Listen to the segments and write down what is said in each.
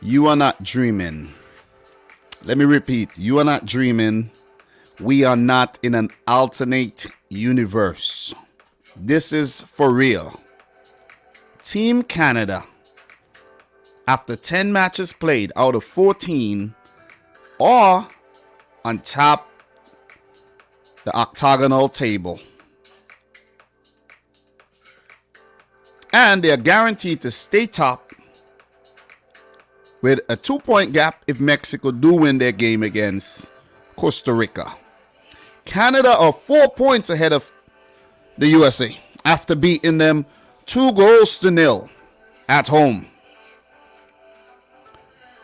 You are not dreaming. Let me repeat. You are not dreaming. We are not in an alternate universe. This is for real. Team Canada, after 10 matches played out of 14, are on top the octagonal table. And they are guaranteed to stay top with a 2-point gap if Mexico do win their game against Costa Rica. Canada are 4 points ahead of the USA after beating them 2-0 at home.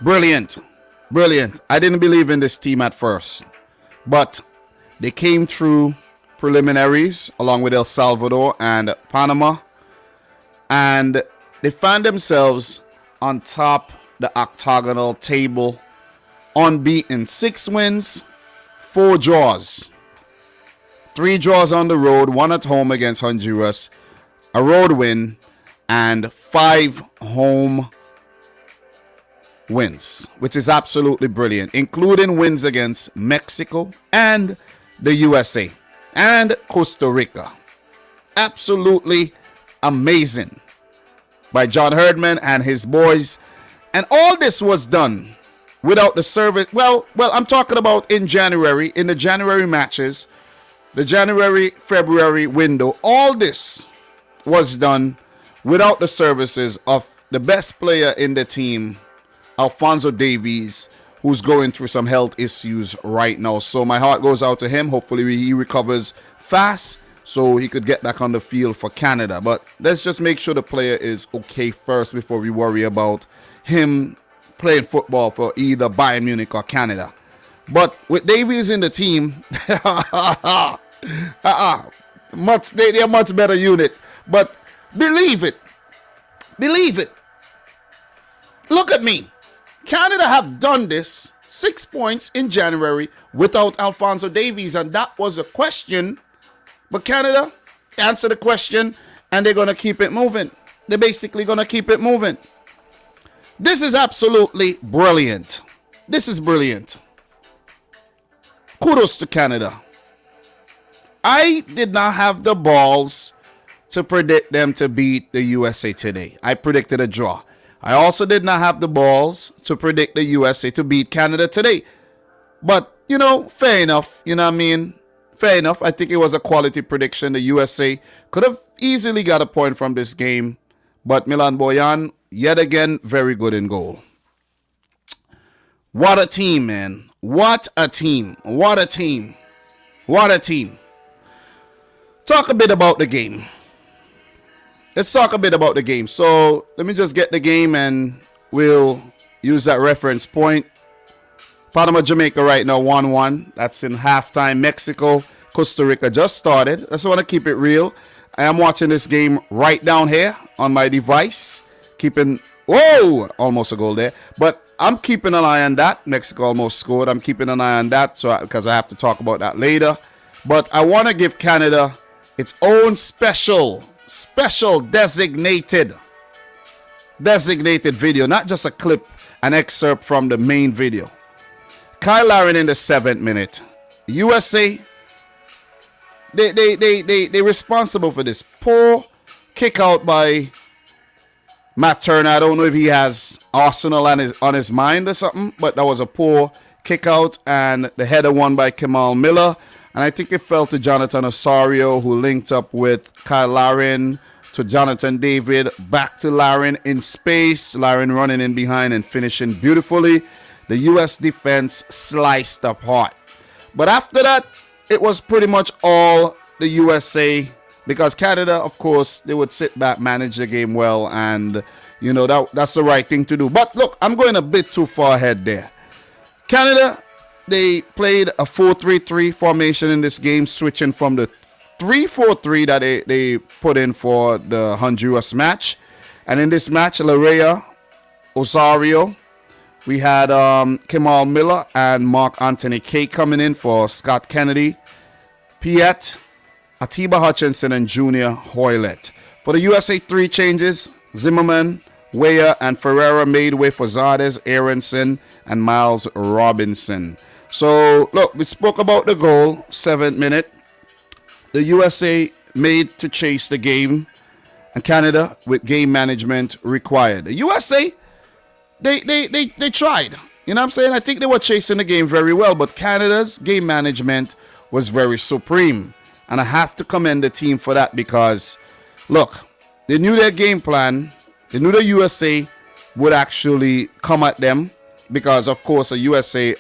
Brilliant. Brilliant. I didn't believe in this team at first, but they came through preliminaries along with El Salvador and Panama, and they found themselves on top the octagonal table, unbeaten. 6 wins, 4 draws. 3 draws on the road, 1 at home against Honduras, a road win, and 5 home wins, which is absolutely brilliant, including wins against Mexico and the USA and Costa Rica. Absolutely amazing by John Herdman and his boys. And all this was done without the service. Well, I'm talking about in January, in the January matches, the January-February window. All this was done without the services of the best player in the team, Alphonso Davies, who's going through some health issues right now. So my heart goes out to him. Hopefully he recovers fast so he could get back on the field for Canada. But let's just make sure the player is okay first before we worry about him playing football for either Bayern Munich or Canada. But with Davies in the team, they're a much better unit. But believe it. Look at me. Canada have done this 6 points in January without Alphonso Davies, and that was a question. But Canada answered the question, and they're going to keep it moving. They're basically going to keep it moving. This is absolutely brilliant. This is brilliant. Kudos to Canada. I did not have the balls to predict them to beat the USA today. I predicted a draw. I also did not have the balls to predict the USA to beat Canada today. But, fair enough. You know what I mean? Fair enough. I think it was a quality prediction. The USA could have easily got a point from this game. But Milan Boyan, yet again, very good in goal. What a team, man. What a team. What a team. What a team. Talk a bit about the game. Let's talk a bit about the game. So let me just get the game and we'll use that reference point. Panama, Jamaica right now 1-1. That's in halftime. Mexico, Costa Rica just started. I just want to keep it real. I am watching this game right down here on my device. Whoa, almost a goal there. But I'm keeping an eye on that. Mexico almost scored. I'm keeping an eye on that because I have to talk about that later. But I want to give Canada its own special designated video, not just a clip, an excerpt from the main video. Kyle Larin in the 7th minute. USA, they responsible for this poor kick out by Matt Turner. I don't know if he has Arsenal on his mind or something, but that was a poor kick out, and the header won by Kamal Miller. And I think it fell to Jonathan Osorio, who linked up with Kyle Larin, to Jonathan David, back to Larin in space. Larin running in behind and finishing beautifully. The U.S. defense sliced apart. But after that, it was pretty much all the USA, because Canada, of course, they would sit back, manage the game well, and, that's the right thing to do. But look, I'm going a bit too far ahead there. Canada, they played a 4-3-3 formation in this game, switching from the 3-4-3 that they put in for the Honduras match. And in this match, Larea, Osorio, we had Kamal Miller and Mark Anthony Kay coming in for Scott Kennedy, Piet, Atiba Hutchinson, and Junior Hoylett. For the USA, 3 changes: Zimmerman, Weah and Ferreira made way for Zardes, Aronson, and Miles Robinson. So, look, we spoke about the goal, 7th minute. The USA made to chase the game, and Canada with game management required. The USA, they tried. You know what I'm saying? I think they were chasing the game very well, but Canada's game management was very supreme. And I have to commend the team for that because, look, they knew their game plan. They knew the USA would actually come at them because, of course, the USA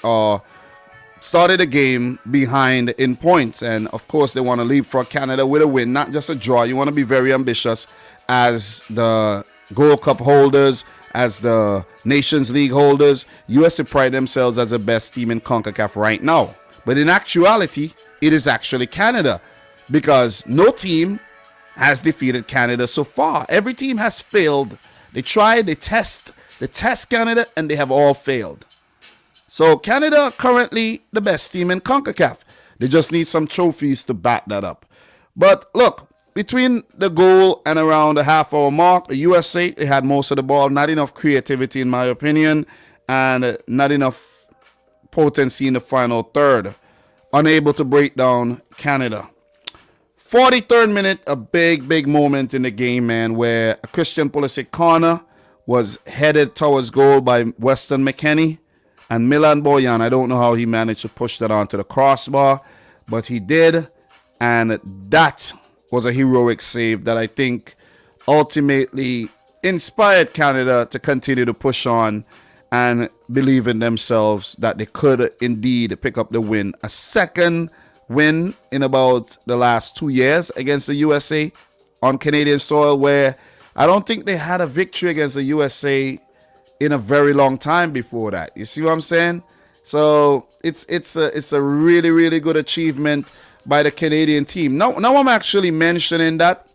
started the game behind in points. And, of course, they want to leave for Canada with a win, not just a draw. You want to be very ambitious as the Gold Cup holders, as the Nations League holders. USA pride themselves as the best team in CONCACAF right now. But in actuality, it is actually Canada because no team has defeated Canada so far. Every team has failed. They try, they test Canada, and they have all failed. So Canada currently the best team in CONCACAF. They just need some trophies to back that up. But look, between the goal and around the half-hour mark, the USA, they had most of the ball. Not enough creativity, in my opinion, and not enough potency in the final third. Unable to break down Canada. 43rd minute, a big moment in the game, man, where a Christian Pulisic corner was headed towards goal by Weston McKennie. And Milan Boyan, I don't know how he managed to push that onto the crossbar, but he did. And that was a heroic save that I think ultimately inspired Canada to continue to push on and believe in themselves that they could indeed pick up the win. A second win in about the last 2 years against the USA on Canadian soil, where I don't think they had a victory against the USA in a very long time before that. You see what I'm saying? So it's a really good achievement by the Canadian team. Now I'm actually mentioning that.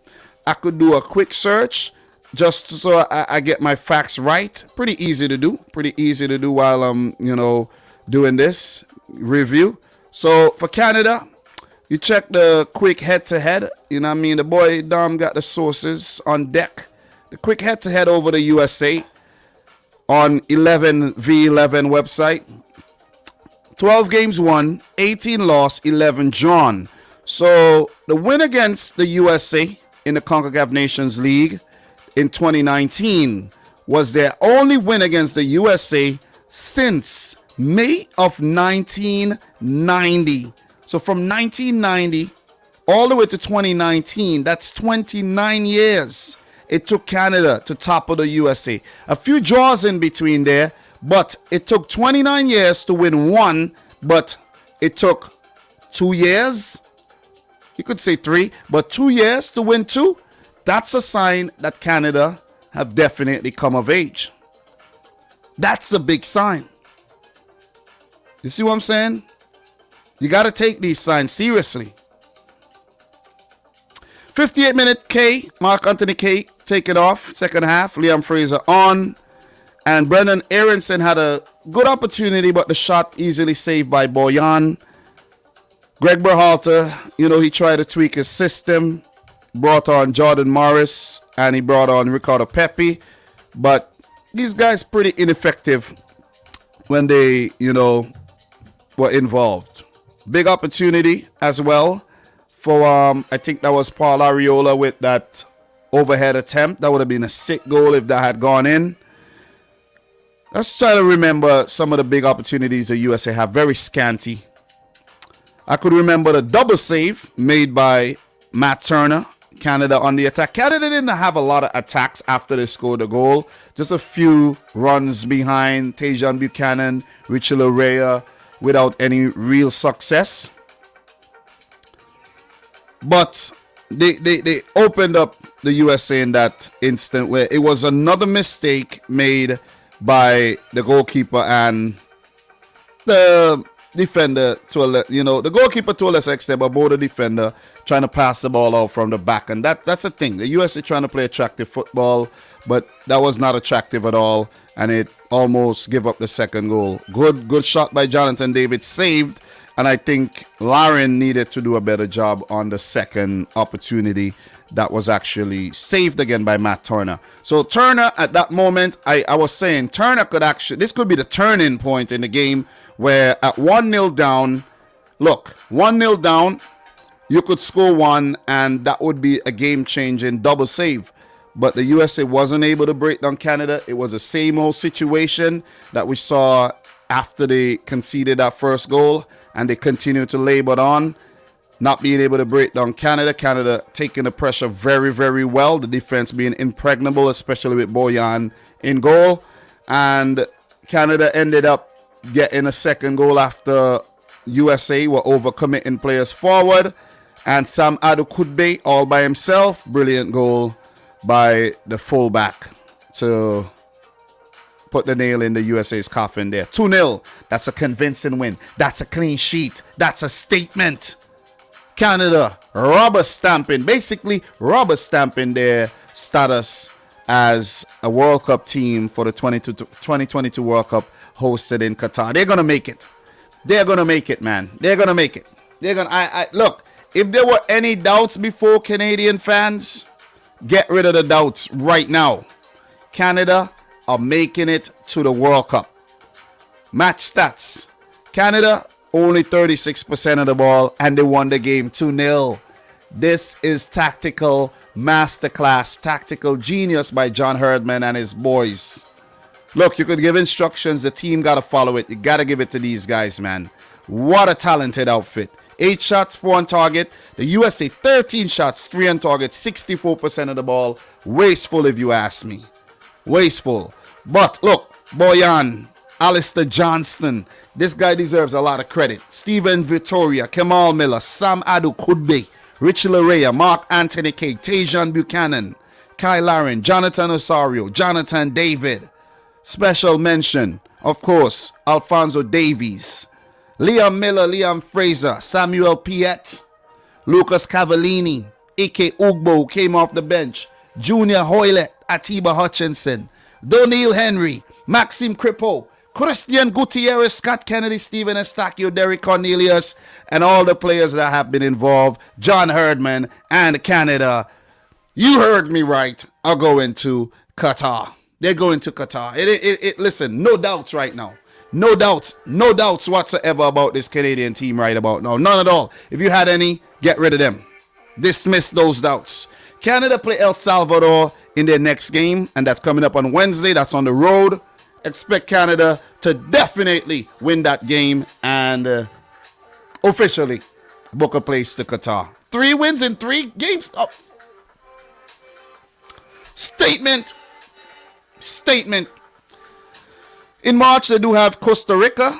I could do a quick search just so I get my facts right. Pretty easy to do while I'm doing this review. So for Canada, you check the quick head-to-head. You know what I mean? The boy Dom got the sources on deck. The quick head-to-head over the USA on 11v11 website. 12 games won, 18 lost, 11 drawn. So the win against the USA in the CONCACAF Nations League in 2019 was their only win against the USA since May of 1990. So from 1990 all the way to 2019, that's 29 years it took Canada to topple the USA. A few draws in between there, but it took 29 years to win one, but it took 2 years. You could say 3, but 2 years to win 2. That's a sign that Canada have definitely come of age. That's a big sign. You see what I'm saying? You got to take these signs seriously. 58-minute K, Mark Anthony K, take it off. Second half, Liam Fraser on. And Brendan Aronson had a good opportunity, but the shot easily saved by Boyan. Greg Berhalter, he tried to tweak his system. Brought on Jordan Morris, and he brought on Ricardo Pepi. But these guys pretty ineffective when they, were involved. Big opportunity as well for, I think that was Paul Arriola with that overhead attempt. That would have been a sick goal if that had gone in. Let's try to remember some of the big opportunities the USA have. Very scanty. I could remember the double save made by Matt Turner. Canada on the attack. Canada didn't have a lot of attacks after they scored a goal. Just a few runs behind Tajon Buchanan, Richie Laryea, without any real success. But they opened up the USA in that instant where it was another mistake made by the goalkeeper and the defender the goalkeeper to a lesser extent, but both the defender trying to pass the ball out from the back. And that's the thing. The USA trying to play attractive football, but that was not attractive at all, and it almost gave up the second goal. Good shot by Jonathan David, saved, and I think Lauren needed to do a better job on the second opportunity that was actually saved again by Matt Turner. So Turner, at that moment, I was saying Turner could actually, this could be the turning point in the game where at 1-0 down, look, 1-0 down, you could score one and that would be a game-changing double save. But the USA wasn't able to break down Canada. It was the same old situation that we saw after they conceded that first goal, and they continued to labor on, not being able to break down Canada. Canada taking the pressure very, very well. The defense being impregnable, especially with Boyan in goal. And Canada ended up getting a second goal after USA were overcommitting players forward. And Sam Adekugbe all by himself. Brilliant goal by the fullback to put the nail in the USA's coffin there. 2-0. That's a convincing win. That's a clean sheet. That's a statement. Canada rubber stamping their status as a World Cup team for the 2022 World Cup hosted in Qatar. They're going to make it. They're going to make it, man. They're going to make it. They're going to, look, if there were any doubts before, Canadian fans, get rid of the doubts right now. Canada are making it to the World Cup. Match stats. Canada, only 36% of the ball, and they won the game 2-0. This is tactical masterclass, tactical genius by John Herdman and his boys. Look, you could give instructions. The team got to follow it. You got to give it to these guys, man. What a talented outfit. 8 shots, 4 on target. The USA, 13 shots, 3 on target, 64% of the ball. Wasteful, if you ask me. Wasteful. But look, Boyan, Alistair Johnston, this guy deserves a lot of credit. Steven Victoria, Kamal Miller, Sam Adekugbe, Richie Larea, Mark Anthony K, Tajon Buchanan, Kyle Larin, Jonathan Osorio, Jonathan David. Special mention, of course, Alphonso Davies, Liam Miller, Liam Fraser, Samuel Piet, Lucas Cavallini, Ike Ugbo came off the bench, Junior Hoylett, Atiba Hutchinson, Doniel Henry, Maxime Kripo, Christian Gutierrez, Scott Kennedy, Stephen Estacio, Derek Cornelius, and all the players that have been involved, John Herdman and Canada. You heard me right, are going to Qatar. They're going to Qatar. Listen, no doubts right now. No doubts whatsoever about this Canadian team right about now. None at all. If you had any, get rid of them. Dismiss those doubts. Canada play El Salvador in their next game, and that's coming up on Wednesday. That's on the road. Expect Canada to definitely win that game and officially book a place to Qatar. 3 wins in 3 games. Oh. Statement. In March, they do have Costa Rica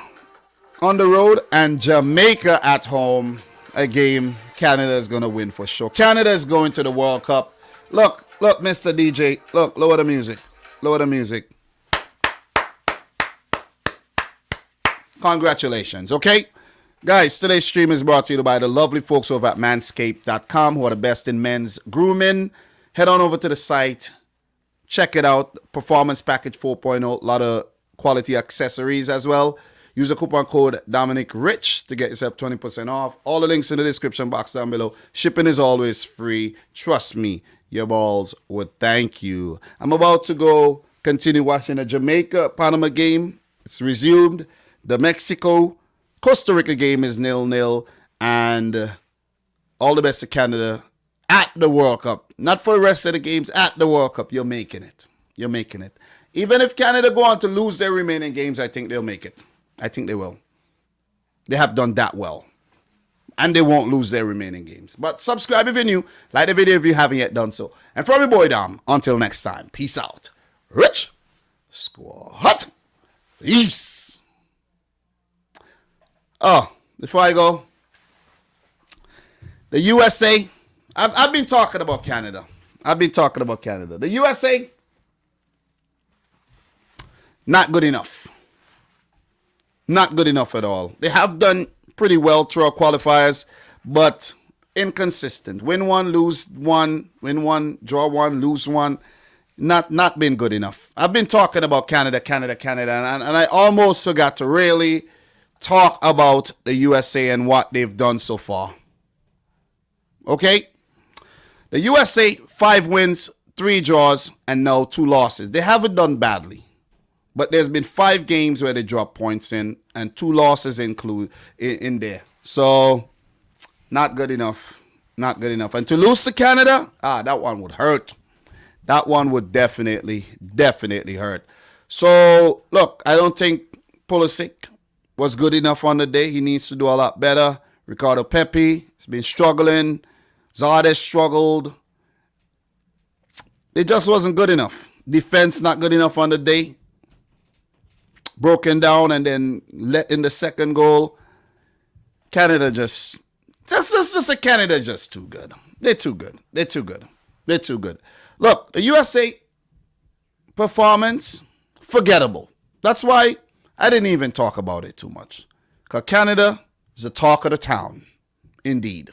on the road and Jamaica at home. A game Canada is going to win for sure. Canada is going to the World Cup. Look, Mr. DJ. Look, lower the music. Congratulations, okay? Guys, today's stream is brought to you by the lovely folks over at manscaped.com, who are the best in men's grooming. Head on over to the site. Check it out. Performance Package 4.0. A lot of quality accessories as well. Use the coupon code Dominic Rich to get yourself 20% off. All the links in the description box down below. Shipping is always free. Trust me, your balls would thank you. I'm about to go continue watching the Jamaica-Panama game. It's resumed. The Mexico-Costa Rica game is 0-0. And all the best to Canada at the World Cup. Not for the rest of the games. At the World Cup. You're making it. Even if Canada go on to lose their remaining games, I think they'll make it. I think they will. They have done that well. And they won't lose their remaining games. But subscribe if you're new. Like the video if you haven't yet done so. And from your boy Dom, until next time. Peace out. Rich Squad. Peace. Oh, before I go. The USA. I've been talking about Canada. The USA. Not good enough. Not good enough at all. They have done pretty well through our qualifiers, but inconsistent. Win one, lose one. Win one, draw one, lose one. Not been good enough. I've been talking about Canada, and I almost forgot to really talk about the USA and what they've done so far. Okay? The USA, 5 wins, 3 draws, and now 2 losses. They haven't done badly. But there's been 5 games where they dropped points in, and 2 losses include in there. So, not good enough. Not good enough. And to lose to Canada, that one would hurt. That one would definitely hurt. So, look, I don't think Pulisic was good enough on the day. He needs to do a lot better. Ricardo Pepi has been struggling. Zardes struggled. It just wasn't good enough. Defense not good enough on the day. Broken down and then let in the second goal. Canada just Canada just too good. They're too good. They're too good. They're too good. Look, the USA performance, forgettable. That's why I didn't even talk about it too much. Because Canada is the talk of the town. Indeed.